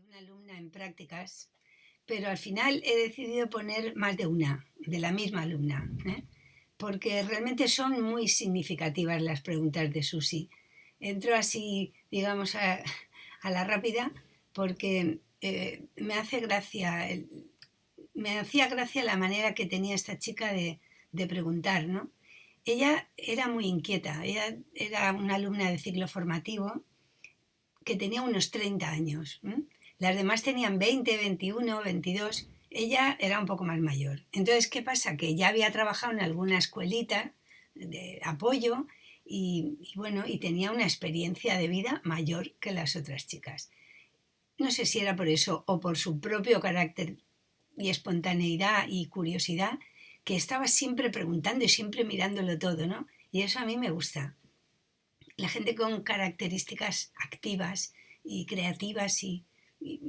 una alumna en prácticas, pero al final he decidido poner más de una, de la misma alumna, porque realmente son muy significativas las preguntas de Susi. Entro así, digamos, a la rápida, porque me hacía gracia la manera que tenía esta chica de preguntar, ¿no? Ella era muy inquieta, ella era una alumna de ciclo formativo que tenía unos 30 años. Las demás tenían 20, 21, 22. Ella era un poco más mayor. Entonces, ¿qué pasa? Que ya había trabajado en alguna escuelita de apoyo y tenía una experiencia de vida mayor que las otras chicas. No sé si era por eso o por su propio carácter y espontaneidad y curiosidad, que estaba siempre preguntando y siempre mirándolo todo, ¿no? Y eso a mí me gusta. La gente con características activas y creativas y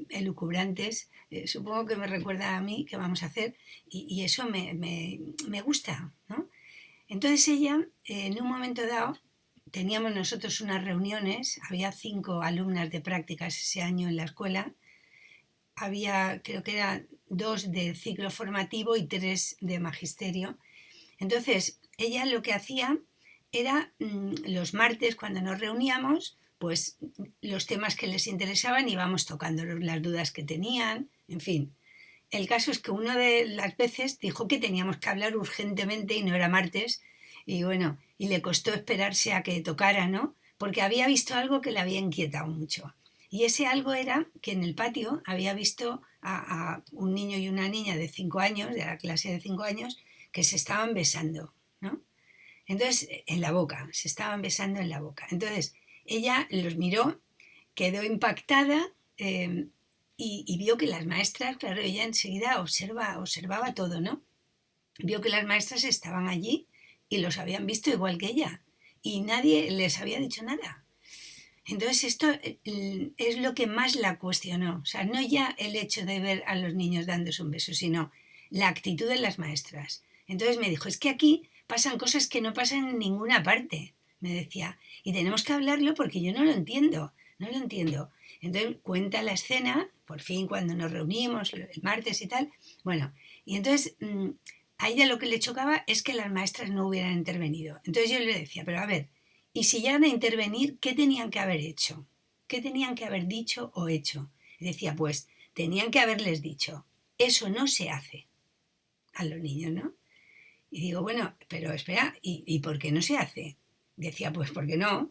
elucubrantes, supongo que me recuerda a mí qué vamos a hacer y eso me gusta, ¿no? Entonces ella, en un momento dado, teníamos nosotros unas reuniones, había 5 alumnas de prácticas ese año en la escuela, había, creo que eran 2 de ciclo formativo y 3 de magisterio. Entonces, ella lo que hacía era los martes cuando nos reuníamos, pues los temas que les interesaban íbamos tocando las dudas que tenían, en fin. El caso es que una de las veces dijo que teníamos que hablar urgentemente y no era martes y bueno, y le costó esperarse a que tocara, ¿no? Porque había visto algo que le había inquietado mucho. Y ese algo era que en el patio había visto a un niño y una niña de 5 años, de la clase de 5 años, que se estaban besando, ¿no? Entonces, en la boca, se estaban besando en la boca. Entonces, ella los miró, quedó impactada y vio que las maestras, claro, ella enseguida observaba todo, ¿no? Vio que las maestras estaban allí y los habían visto igual que ella y nadie les había dicho nada. Entonces esto es lo que más la cuestionó, o sea, no ya el hecho de ver a los niños dándose un beso, sino la actitud de las maestras. Entonces me dijo, es que aquí pasan cosas que no pasan en ninguna parte, me decía, y tenemos que hablarlo porque yo no lo entiendo, no lo entiendo. Entonces cuenta la escena, por fin cuando nos reunimos el martes y tal, bueno, y entonces a ella lo que le chocaba es que las maestras no hubieran intervenido. Entonces yo le decía, pero a ver, y si llegan a intervenir, ¿qué tenían que haber hecho? ¿Qué tenían que haber dicho o hecho? Y decía, pues tenían que haberles dicho, eso no se hace a los niños, ¿no? Y digo, bueno, pero espera, ¿y por qué no se hace? Decía, pues porque no,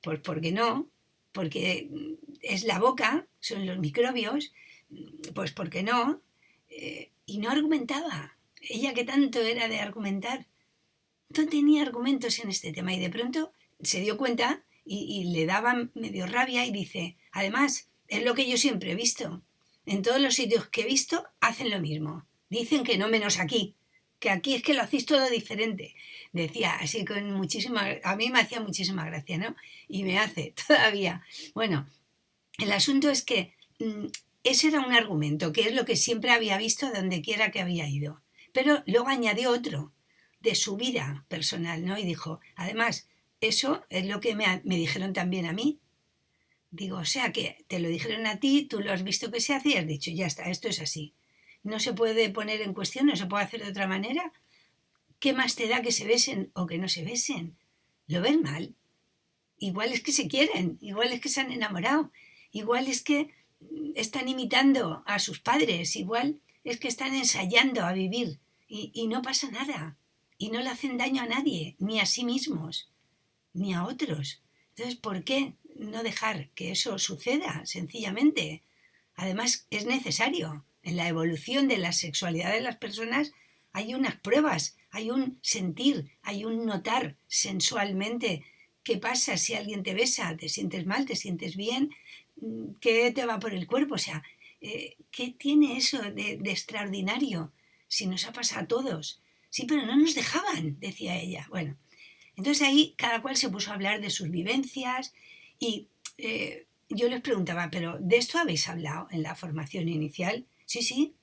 pues porque no, porque es la boca, son los microbios, pues porque no, y no argumentaba. Ella que tanto era de argumentar, no tenía argumentos en este tema y de pronto se dio cuenta y le daba medio rabia y dice, además, es lo que yo siempre he visto. En todos los sitios que he visto hacen lo mismo. Dicen que no menos aquí, que aquí es que lo hacéis todo diferente. Decía así con muchísima, a mí me hacía muchísima gracia, ¿no? Y me hace todavía. Bueno, el asunto es que ese era un argumento, que es lo que siempre había visto donde quiera que había ido. Pero luego añadió otro, de su vida personal, ¿no? Y dijo, además, eso es lo que me dijeron también a mí. Digo, o sea, que te lo dijeron a ti, tú lo has visto que se hace y has dicho, ya está, esto es así. No se puede poner en cuestión, no se puede hacer de otra manera. ¿Qué más te da que se besen o que no se besen? ¿Lo ves mal? Igual es que se quieren, igual es que se han enamorado, igual es que están imitando a sus padres, igual es que están ensayando a vivir y no pasa nada. Y no le hacen daño a nadie, ni a sí mismos, ni a otros. Entonces, ¿por qué no dejar que eso suceda, sencillamente? Además, es necesario. En la evolución de la sexualidad de las personas hay unas pruebas, hay un sentir, hay un notar sensualmente qué pasa si alguien te besa, te sientes mal, te sientes bien, qué te va por el cuerpo, o sea, ¿qué tiene eso de extraordinario? Si nos ha pasado a todos. Sí, pero no nos dejaban, decía ella. Bueno, entonces ahí cada cual se puso a hablar de sus vivencias y yo les preguntaba, ¿pero de esto habéis hablado en la formación inicial? Sí, sí,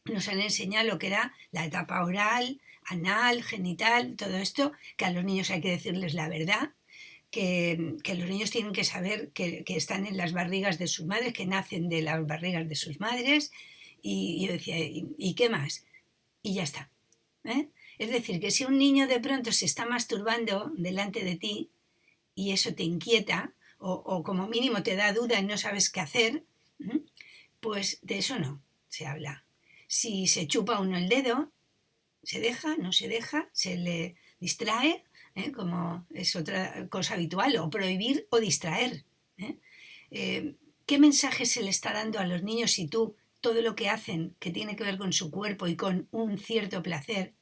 nos han enseñado lo que era la etapa oral, anal, genital, todo esto, que a los niños hay que decirles la verdad, que los niños tienen que saber que están en las barrigas de sus madres, que nacen de las barrigas de sus madres, y yo decía, ¿y qué más? Y ya está. ¿Eh? Es decir, que si un niño de pronto se está masturbando delante de ti y eso te inquieta, o como mínimo te da duda y no sabes qué hacer, pues de eso no se habla. Si se chupa uno el dedo, se deja, no se deja, se le distrae, como es otra cosa habitual, o prohibir o distraer. ¿eh? ¿Qué mensaje se le está dando a los niños si tú todo lo que hacen que tiene que ver con su cuerpo y con un cierto placer,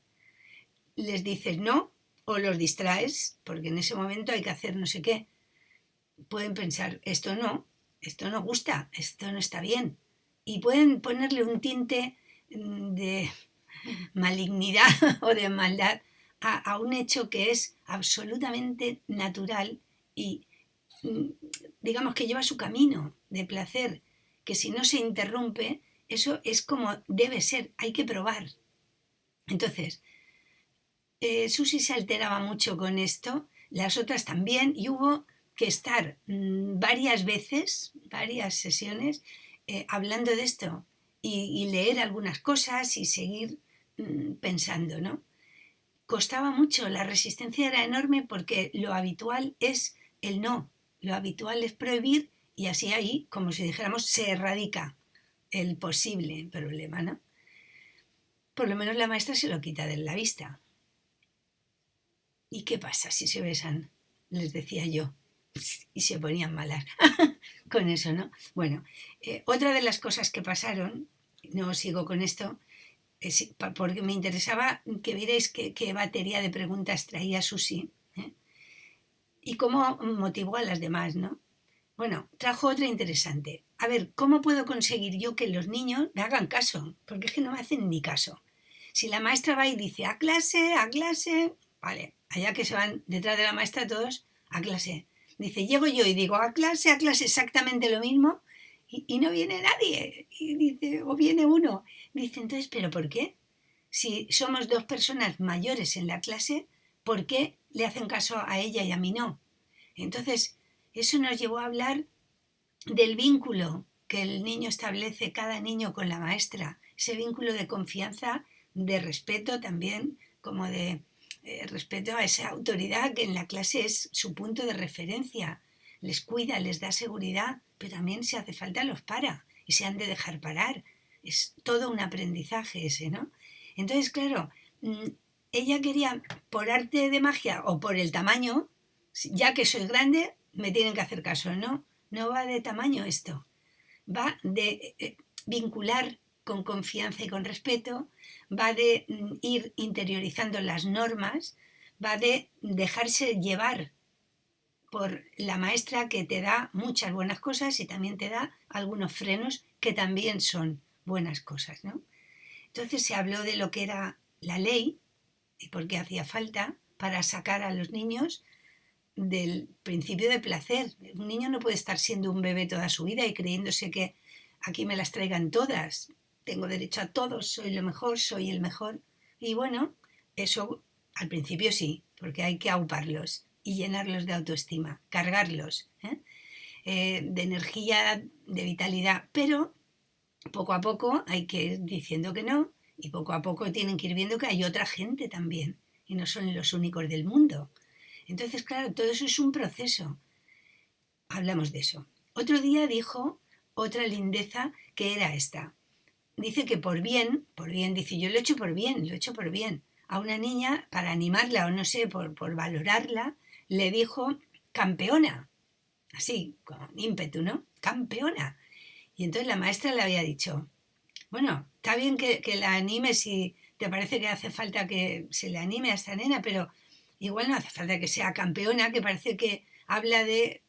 les dices no o los distraes, porque en ese momento hay que hacer no sé qué? Pueden pensar, esto no gusta, esto no está bien. Y pueden ponerle un tinte de malignidad o de maldad a un hecho que es absolutamente natural y digamos que lleva su camino de placer, que si no se interrumpe, eso es como debe ser, hay que probar. Entonces, Susi se alteraba mucho con esto, las otras también, y hubo que estar varias veces, varias sesiones, hablando de esto y leer algunas cosas y seguir pensando, ¿no? Costaba mucho, la resistencia era enorme porque lo habitual es el no, lo habitual es prohibir y así ahí, como si dijéramos, se erradica el posible problema, ¿no? Por lo menos la maestra se lo quita de la vista. ¿Y qué pasa si se besan? Les decía yo. Y se ponían malas con eso, ¿no? Bueno, otra de las cosas que pasaron, no sigo con esto, porque me interesaba que vierais qué batería de preguntas traía Susi y cómo motivó a las demás, ¿no? Bueno, trajo otra interesante. A ver, ¿cómo puedo conseguir yo que los niños me hagan caso? Porque es que no me hacen ni caso. Si la maestra va y dice a clase, vale, allá que se van detrás de la maestra todos a clase. Dice, llego yo y digo a clase exactamente lo mismo y no viene nadie. Y dice, o viene uno. Dice, entonces, ¿pero por qué? Si somos dos personas mayores en la clase, ¿por qué le hacen caso a ella y a mí no? Entonces, eso nos llevó a hablar del vínculo que el niño establece, cada niño con la maestra, ese vínculo de confianza, de respeto también, como de respeto a esa autoridad que en la clase es su punto de referencia, les cuida, les da seguridad, pero también si hace falta los para y se han de dejar parar. Es todo un aprendizaje ese, ¿no? Entonces, claro, ella quería, por arte de magia o por el tamaño, ya que soy grande, me tienen que hacer caso, ¿no? No va de tamaño esto, va de vincular con confianza y con respeto, va de ir interiorizando las normas, va de dejarse llevar por la maestra que te da muchas buenas cosas y también te da algunos frenos que también son buenas cosas, ¿no? Entonces se habló de lo que era la ley y por qué hacía falta para sacar a los niños del principio de placer. Un niño no puede estar siendo un bebé toda su vida y creyéndose que aquí me las traigan todas, tengo derecho a todos, soy lo mejor, soy el mejor. Y bueno, eso al principio sí, porque hay que auparlos y llenarlos de autoestima, cargarlos de energía, de vitalidad, pero poco a poco hay que ir diciendo que no y poco a poco tienen que ir viendo que hay otra gente también y no son los únicos del mundo. Entonces, claro, todo eso es un proceso. Hablamos de eso. Otro día dijo otra lindeza que era esta. Dice que por bien, dice, yo lo he hecho por bien, lo he hecho por bien. A una niña, para animarla o no sé, por valorarla, le dijo campeona. Así, con ímpetu, ¿no? Campeona. Y entonces la maestra le había dicho, bueno, está bien que la animes si te parece que hace falta que se le anime a esta nena, pero igual no hace falta que sea campeona, que parece que habla de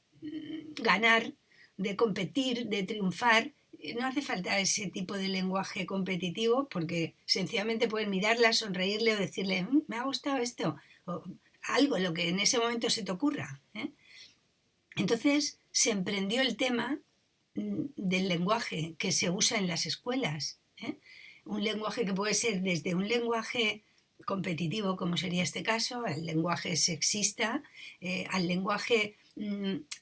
ganar, de competir, de triunfar. No hace falta ese tipo de lenguaje competitivo porque sencillamente pueden mirarla, sonreírle o decirle, me ha gustado esto, o algo, lo que en ese momento se te ocurra. Entonces se emprendió el tema del lenguaje que se usa en las escuelas. Un lenguaje que puede ser desde un lenguaje competitivo, como sería este caso, al lenguaje sexista, al lenguaje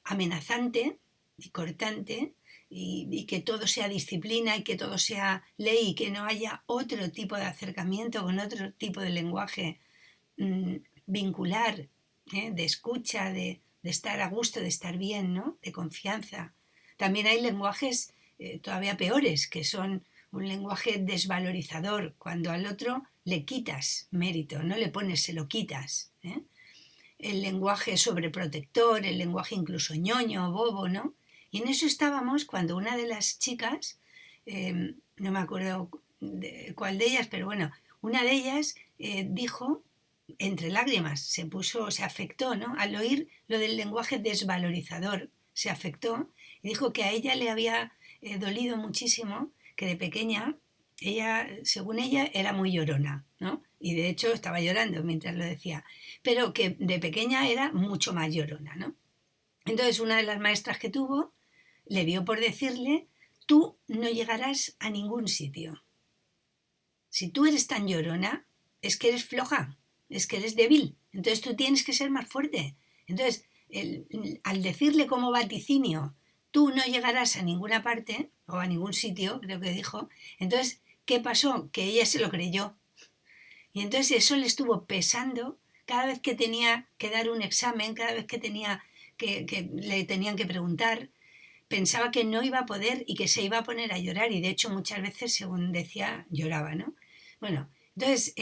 amenazante y cortante, y que todo sea disciplina y que todo sea ley y que no haya otro tipo de acercamiento con otro tipo de lenguaje vincular, de escucha, de estar a gusto, de estar bien, ¿no? De confianza. También hay lenguajes todavía peores, que son un lenguaje desvalorizador, cuando al otro le quitas mérito, no le pones, se lo quitas. El lenguaje sobreprotector, el lenguaje incluso ñoño, bobo, ¿no? Y en eso estábamos cuando una de las chicas, no me acuerdo cuál de ellas, pero bueno, una de ellas dijo, entre lágrimas, se afectó, ¿no? Al oír lo del lenguaje desvalorizador, se afectó y dijo que a ella le había dolido muchísimo que de pequeña, ella, según ella, era muy llorona, ¿no? Y de hecho estaba llorando mientras lo decía, pero que de pequeña era mucho más llorona, ¿no? Entonces una de las maestras que tuvo le dio por decirle, tú no llegarás a ningún sitio. Si tú eres tan llorona, es que eres floja, es que eres débil, entonces tú tienes que ser más fuerte. Entonces, al decirle como vaticinio, tú no llegarás a ninguna parte, o a ningún sitio, creo que dijo, entonces, ¿qué pasó? Que ella se lo creyó. Y entonces eso le estuvo pesando cada vez que tenía que dar un examen, cada vez que le tenían que preguntar, pensaba que no iba a poder y que se iba a poner a llorar, y de hecho muchas veces, según decía, lloraba, ¿no? Bueno, entonces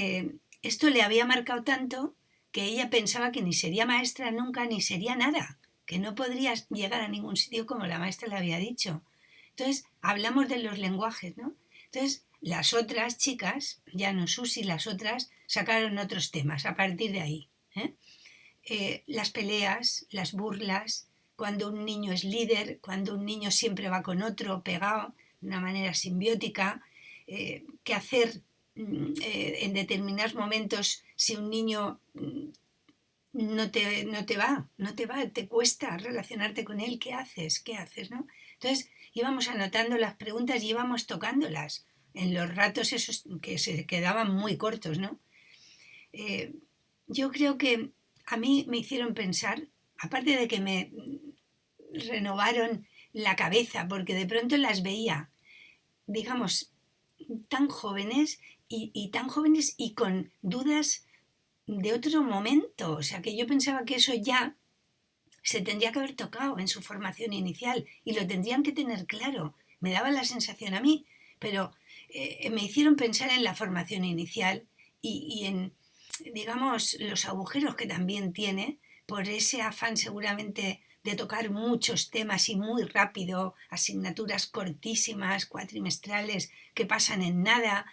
esto le había marcado tanto que ella pensaba que ni sería maestra nunca, ni sería nada, que no podría llegar a ningún sitio como la maestra le había dicho. Entonces hablamos de los lenguajes, ¿no? Entonces las otras chicas, ya no Susi, las otras sacaron otros temas a partir de ahí. Las peleas, las burlas, cuando un niño es líder, cuando un niño siempre va con otro pegado de una manera simbiótica, qué hacer en determinados momentos si un niño no te va, te cuesta relacionarte con él, ¿qué haces? ¿Qué haces? ¿No? Entonces íbamos anotando las preguntas y íbamos tocándolas en los ratos esos que se quedaban muy cortos, ¿no? Yo creo que a mí me hicieron pensar, aparte de que me renovaron la cabeza, porque de pronto las veía, digamos, tan jóvenes y tan jóvenes y con dudas de otro momento. O sea, que yo pensaba que eso ya se tendría que haber tocado en su formación inicial y lo tendrían que tener claro. Me daba la sensación a mí, pero me hicieron pensar en la formación inicial y en, digamos, los agujeros que también tiene por ese afán seguramente de tocar muchos temas y muy rápido, asignaturas cortísimas, cuatrimestrales que pasan en nada,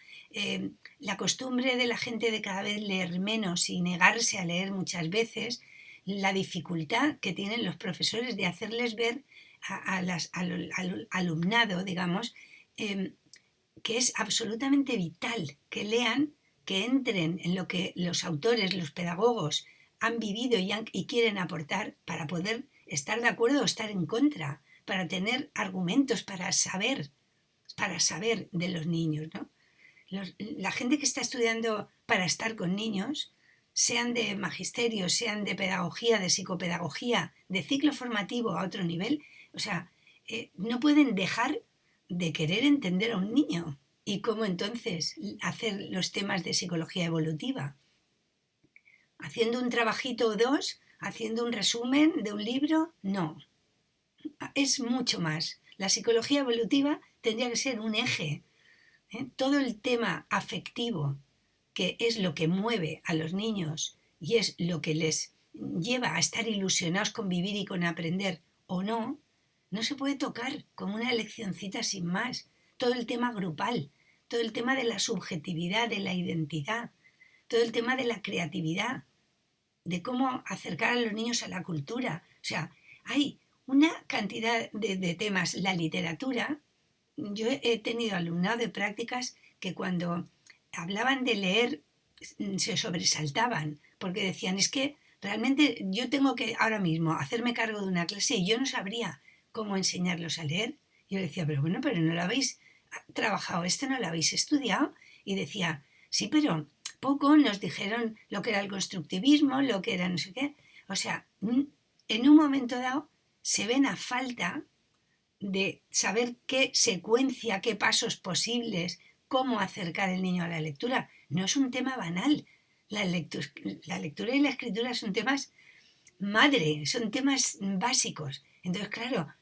la costumbre de la gente de cada vez leer menos y negarse a leer muchas veces, la dificultad que tienen los profesores de hacerles ver al alumnado, digamos, que es absolutamente vital que lean, que entren en lo que los autores, los pedagogos han vivido y quieren aportar para poder estar de acuerdo o estar en contra, para tener argumentos, para saber de los niños, ¿no? La gente que está estudiando para estar con niños, sean de magisterio, sean de pedagogía, de psicopedagogía, de ciclo formativo a otro nivel, o sea, no pueden dejar de querer entender a un niño y cómo entonces hacer los temas de psicología evolutiva. Haciendo un trabajito o dos, haciendo un resumen de un libro, no. Es mucho más. La psicología evolutiva tendría que ser un eje. Todo el tema afectivo, que es lo que mueve a los niños y es lo que les lleva a estar ilusionados con vivir y con aprender o no, no se puede tocar como una leccioncita sin más. Todo el tema grupal, todo el tema de la subjetividad, de la identidad, todo el tema de la creatividad, de cómo acercar a los niños a la cultura. O sea, hay una cantidad de temas. La literatura, yo he tenido alumnado de prácticas que cuando hablaban de leer se sobresaltaban, porque decían, es que realmente yo tengo que ahora mismo hacerme cargo de una clase y yo no sabría cómo enseñarlos a leer. Yo decía, pero bueno, pero no lo habéis trabajado, esto no lo habéis estudiado. Y decía, sí, pero poco nos dijeron lo que era el constructivismo, lo que era no sé qué. O sea, en un momento dado se ven a falta de saber qué secuencia, qué pasos posibles, cómo acercar al niño a la lectura. No es un tema banal. La lectura y la escritura son temas madre, son temas básicos. Entonces, claro,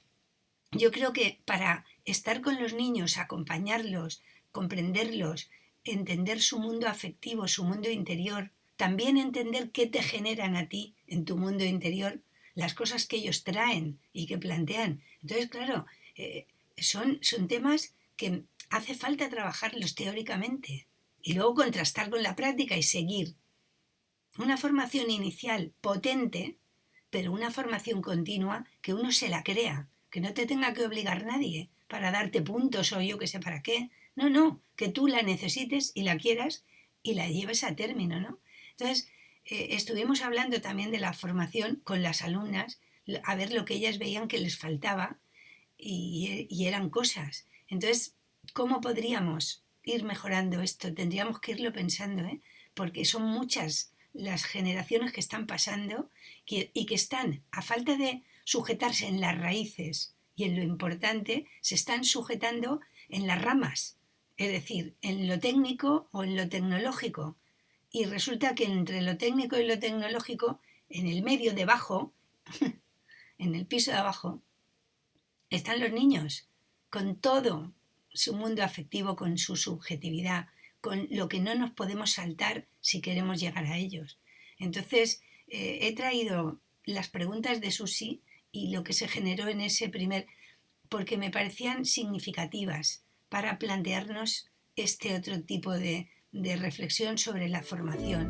yo creo que para estar con los niños, acompañarlos, comprenderlos, entender su mundo afectivo, su mundo interior, también entender qué te generan a ti en tu mundo interior, las cosas que ellos traen y que plantean. Entonces, claro, son temas que hace falta trabajarlos teóricamente y luego contrastar con la práctica y seguir. Una formación inicial potente, pero una formación continua que uno se la crea, que no te tenga que obligar nadie para darte puntos o yo que sé para qué. No, no, que tú la necesites y la quieras y la lleves a término, ¿no? Entonces, estuvimos hablando también de la formación con las alumnas, a ver lo que ellas veían que les faltaba y eran cosas. Entonces, ¿cómo podríamos ir mejorando esto? Tendríamos que irlo pensando, ¿eh? Porque son muchas las generaciones que están pasando y que están, a falta de sujetarse en las raíces y en lo importante, se están sujetando en las ramas, es decir, en lo técnico o en lo tecnológico. Y resulta que entre lo técnico y lo tecnológico, en el medio, debajo, en el piso de abajo, están los niños, con todo su mundo afectivo, con su subjetividad, con lo que no nos podemos saltar si queremos llegar a ellos. Entonces, he traído las preguntas de Susi y lo que se generó en ese primer, porque me parecían significativas para plantearnos este otro tipo de reflexión sobre la formación.